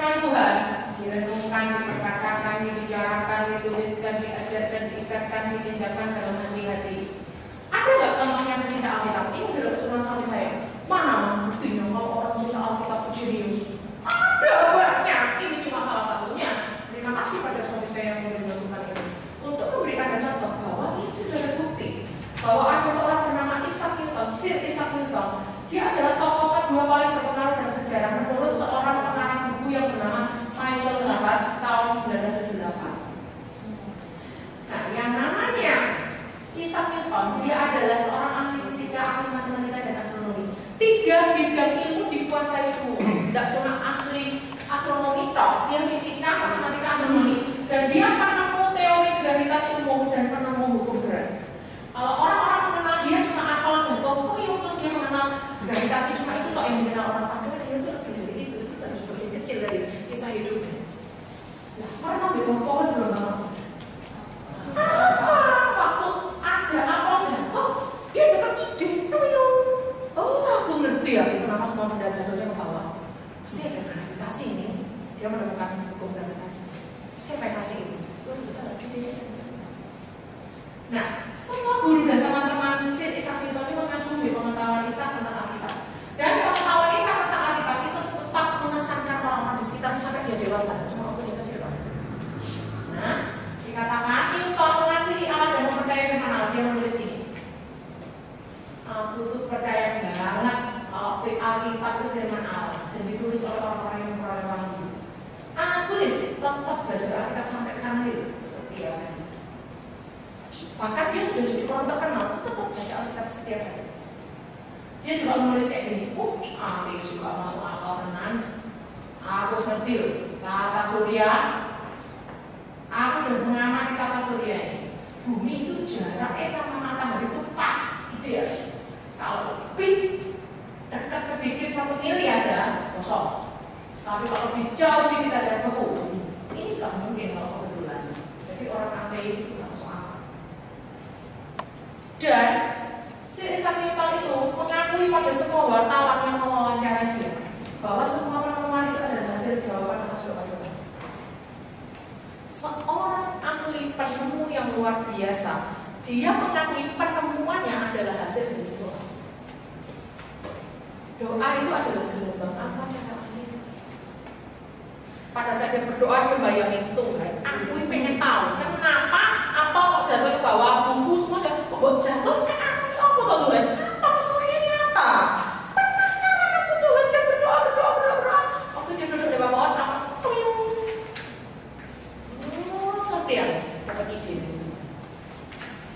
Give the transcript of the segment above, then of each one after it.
firman Tuhan direnungkan, diperkatakan, dibicarakan, dituliskan, diajarkan, diikatkan, ditinggalkan dalam hati-hati. Ada nggak contohnya pecinta Alkitab? Ini udah kesuruhan suami saya. Mana buktinya kalau orang cinta Alkitab itu jenius? Ada banyak. Ini cuma salah satunya. Terima kasih pada suami saya yang memberi masukan ini untuk memberikan contoh bahwa ini sudah terbukti bahwa ada seorang bernama Isaac Newton, Sir Isaac Newton. Dia adalah tokoh kedua paling berpengaruh dalam sejarah menurut seorang pengarang buku yang bernama Michael Hart tahun 1978. Nah, yang namanya Isaac Newton, dia adalah seorang ahli fisika, ahli matematika dan astronomi. 3 bidang ilmu dikuasai semua. Tidak cuma ahli astronomi tok, dia fisika, matematika, astronomi. Dan dia penemu teori gravitasi umum dan penemu hukum berat. Kalau orang-orang mengenal dia cuma apel jatuh puyuh, terus dia mengenal gravitasi cuma itu tok yang dikenal orang. Padahal dia itu lebih dari itu kan sebagian kecil dari kisah hidupnya. Nah, pernah di bawah pohon belum banget. Apa? Waktu ada apel jatuh, dia dapat ide. Oh, aku ngerti ya kenapa semua benda jatuhnya ke bawah. Pasti ada gravitasi ini. Dia menemukan hukum gravitasi. Siapa yang kasih ini? Kita lagi deh. Nah, semua guru dan teman-teman Sir Isaac Newton ini mengagumi pengetahuan Isaac tentang Alkitab. Dan pengetahuan Isaac tentang Alkitab itu tetap mengesankan orang-orang di sekitar sampai dia dewasa. Cuma aku yang kecil banget. Nah, dikatakan Newton mengasihi Allah dan mempercayai firman Allah. Dia menulis ini. Aku tuh percaya banget kalau Alkitab itu firman Allah dan ditulis oleh orang-orang yang memperoleh wahyu. Aku tetap belajar Alkitab sampai sekarang itu setiap hari. Bahkan dia sudah jadi orang terkenal, tetap baca Alkitab setiap hari. Dia juga menulis kayak gini, aku juga masuk akal tenan. Aku ngerti loh, tata surya. Aku udah mengamati tata surya ini. Bumi itu jaraknya sama matahari itu pas, gitu ya. Kalau lebih dekat sedikit 1 mili aja, kosong. Tapi kalau lebih jauh sedikit aja, beku. Ini gak mungkin kalau kebetulan. Jadi orang ateis itu gak masuk akal. Dan Sir Isaac Newton itu mengakui pada semua wartawan yang mewawancara dia bahwa semua penemuan itu adalah hasil jawaban atas doa-doa. Seorang ahli penemu yang luar biasa, dia mengakui penemuannya adalah hasil dari doa. Doa itu adalah gelombang apa cara ini? Pada saat dia berdoa, dia bayangin Tuhan, aku pengen tahu kenapa apa kok jatuh ke bawah, buku semua kok jatuh ke atas, apa kok Tuhan? Apa masalahnya apa? Penasaran aku Tuhan, dia berdoa. Waktu dia duduk di bawah pohon, apa? Ngerti ya? Dapat ide.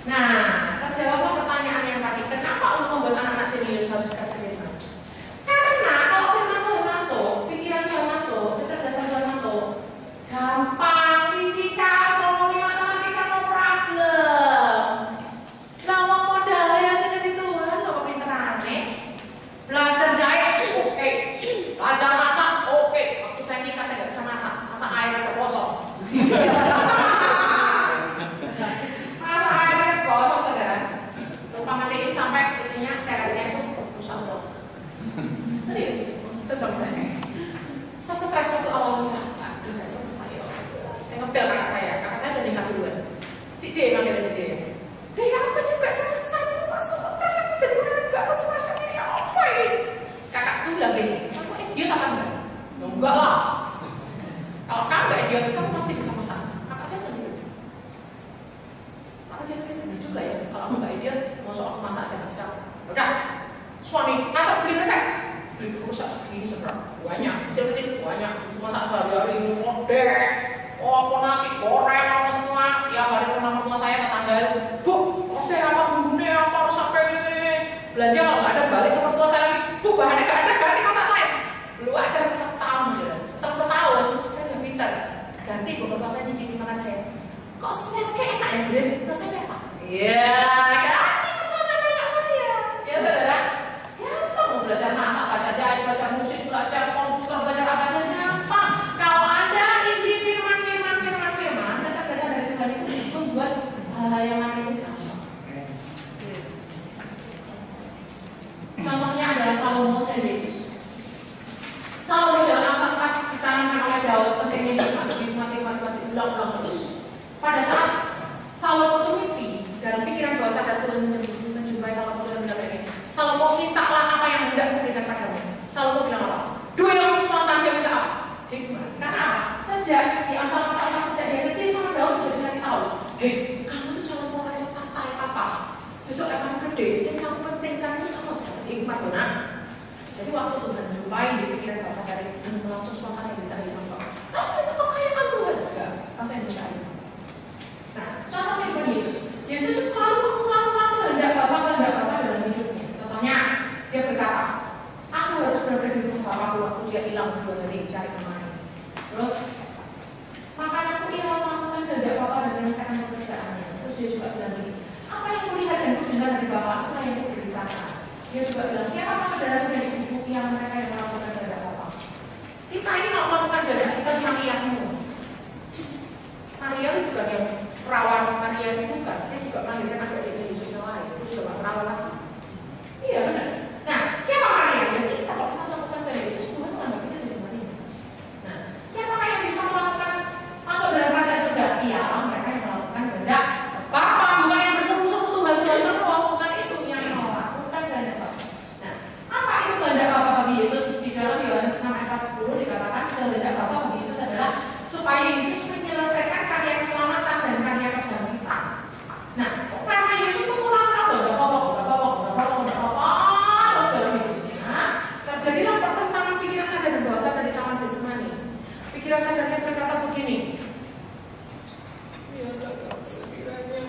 Nah, terjawablah pertanyaan yang tadi, kenapa untuk membuat anak-anak jenius harus dikasih firman? Karena kalau firman Tuhan masuk, pikiran Tuhan masuk, kecerdasan Tuhan masuk, gampang, fisika, astronomi, matematika, no problem. Lama modalnya aja dari Tuhan, lo kepinterannya. Belajar jahit, oke. Belajar masak, oke. Waktu saya nikah saya nggak bisa masak air aja kosong. Masak air aja kosong, saudara. Lupa mati itu sampai itunya caranya itu rusak dong. Serius, terus suami saya stres waktu awalnya. Nggak sama saya ngepel kakak saya udah nikah duluan. Si D manggil si D. Kamu kan juga sama saya, masa stres aku jadi orang nggak harus masak ini apa ini? Kakak tuh bilang gini, kamu idiot apa enggak? Enggak lah. Kalau kamu nggak idiot, kamu pasti bisa masak. Kakak saya bilang gitu. Tapi dia benar juga ya. Kalau aku nggak idiot, mau soal masak aja nggak bisa. Udah, suami atau beli resep. Beli resep segini seberapa? Banyak, kecil-kecil banyak. Masak sehari-hari ini modek. Apa nasi goreng apa semua. Tiap hari rumah mertua saya tetangga itu, Bu, modek apa bumbunya apa resepnya ini. Belanja kalau nggak ada balik ke mertua saya lagi. Bu, bahannya nggak ada, ganti masak lain. Belum aja setahun aja. Setelah setahun saya udah pintar. Ganti bu, mertua saya nyicipin makan saya. Kok snacknya enak ya, Grace? Rasanya apa? Iya, ganti mertua saya nanya saya. Ya saudara. Mau belajar masak, belajar jahit, belajar musik, belajar komputer, belajar apa saja gampang. Kalau Anda isi firman, kecerdasan dari Tuhan itu membuat hal-hal yang lain itu gampang. Contohnya adalah Salomo dan Yesus. Salomo dalam Amsal 4 ditanamkan oleh Terus makan aku ia melakukan kehendak Bapa dan menyelesaikan pekerjaannya. Terus dia juga bilang begini, apa yang kulihat dan kudengar dari Bapa aku yang kuberitakan. Dia juga bilang, siapa saudara dari ibu yang mereka yang melakukan kehendak Bapa. Kita ini mau melakukan kehendak kita Maria semua. Maria itu bukan yang perawan Maria itu bukan, dia juga melahirkan anak dari Yesus yang lain. Itu juga perawan lagi. Iya benar. Nah, siapa Maria? Ya kita kalau kita melakukan kehendak Yesus, Tuhan menganggap kita jadi Maria. Nah, siapa yang bisa melakukan masuk dalam kerajaan surga? Ialah mereka yang melakukan kehendak Bapa, bukan yang berseru-seru Tuhan terus, bukan itu yang melakukan kehendak Bapa. Nah, apa itu kehendak Bapa bagi Yesus? Di dalam Yohanes 6 ayat 40 dikatakan kehendak Bapa bagi Yesus adalah supaya Yesus menyelesaikan karya keselamatan dan karya kebangkitan. Nah, karena Yesus itu pulang-pulang udah terus dalam hidupnya terjadilah pertentangan pikiran sadar dan bawah sadar di taman Getsemani. Pikiran sadarnya berkata begini, ya Tuhan, sekiranya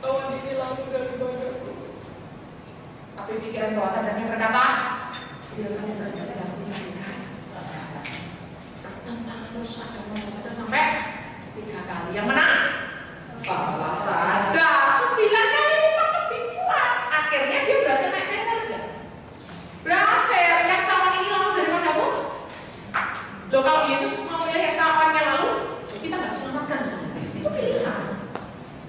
awan ini lalu daripadaku. Tapi pikiran bawah sadarnya berkata, biarkan yang berada dalam pendidikan. Pertentangan terus sadar bawah sadar sampai 3 kali. Yang menang bawah sadar 9 kali lipat lebih kuat. Akhirnya dia berhasil naik ke surga. Berhasil. Yang cawan ini lalu daripadaku. Loh, kalau Yesus mau melihat cawannya lalu, ya kita nggak diselamatkan. Itu pilihan.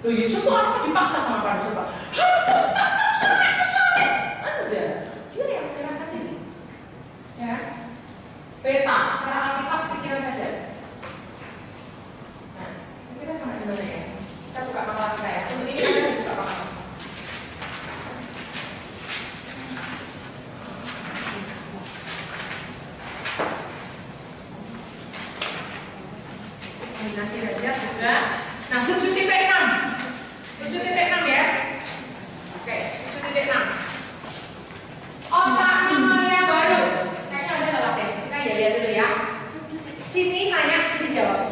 Loh, Yesus tuh apa dipaksa sama para sahabat? Harus sampai ke sana. Enggak. Dia yang menyerahkan diri. Ya. Peta, secara Alkitab pikiran saja. Nah, kita sampai di mana ya? Kita buka makalah kita ya. Untuk ini kita buka makalah. Kombinasi derajat juga. Nah, 7.6. 7.6 ya. Oke, 7.6. Otak mamalia baru. Kayaknya ada nggak deh? Kita ya lihat dulu ya. Sini tanya, sini jawab.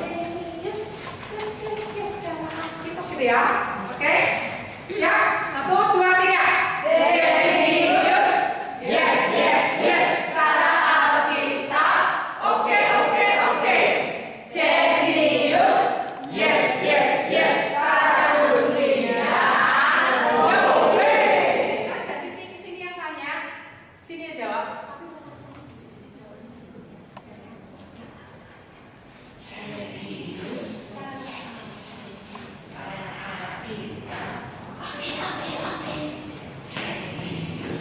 Yes, jawab. Gitu ya. Oke. Ya, 1, 2, 3. Jenius. Yes. Secara Alkitab. Oke. Jenius. Yes. Secara dunia. Oke. Ada di sini yang tanya, sini yang jawab. Jenius. Secara Alkitab. Oke. Jenius.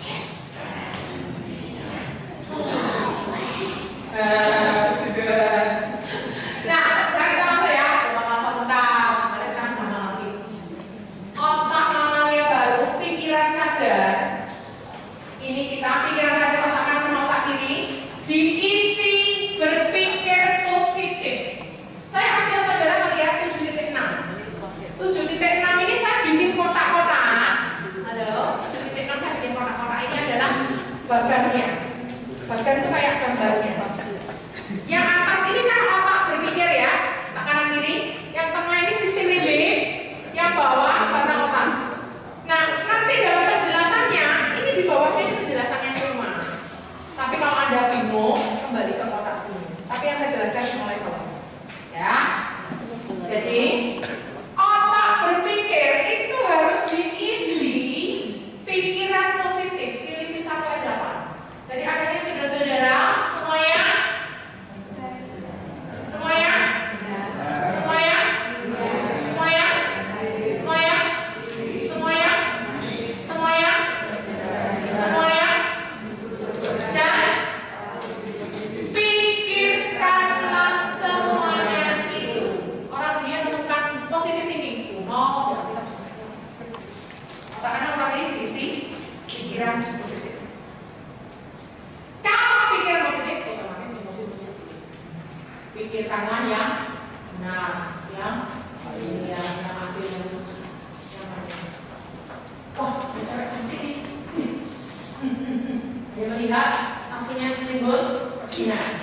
Yes. Secara dunia. Nah, sekarang kita masuk ya. Mari sekarang sama lagi. Otak mamalia baru, pikiran sadar. Ini kita pikiran sadar otak kanan sama otak kiri diisi berpikir positif. Saya kasih saudara melihat 7.6. 7.6 ini saya bikin kotak-kotak. Halo, 7.6 saya bikin kotak-kotak. Ini adalah bagannya. Bagan itu kayak gambarnya. Yang atas ini kan otak berpikir ya, otak kanan kiri. Yang tengah ini sistem limbik, yang bawah batang otak. Nah, nanti dalam penjelasannya, ini di bawahnya ini penjelasannya semua. Tapi kalau Anda bingung, kembali ke kotak sini. Tapi yang saya jelaskan mulai bawah. Ya. Jadi, otak berpikir itu harus diisi pikiran positif. Filipi 1 ayat 8. Jadi akhirnya saudara-saudara semuanya dan pikirkanlah semuanya itu. Orang dunia menemukan positive thinking. Otak kanan otak kiri diisi pikiran positif. Kalau pikiran positif, otomatis emosi positif. Pikirkanlah yang benar, yang ambil yang mana. Oh, cewek sensitif. Dia melihat langsungnya timbul percinahan.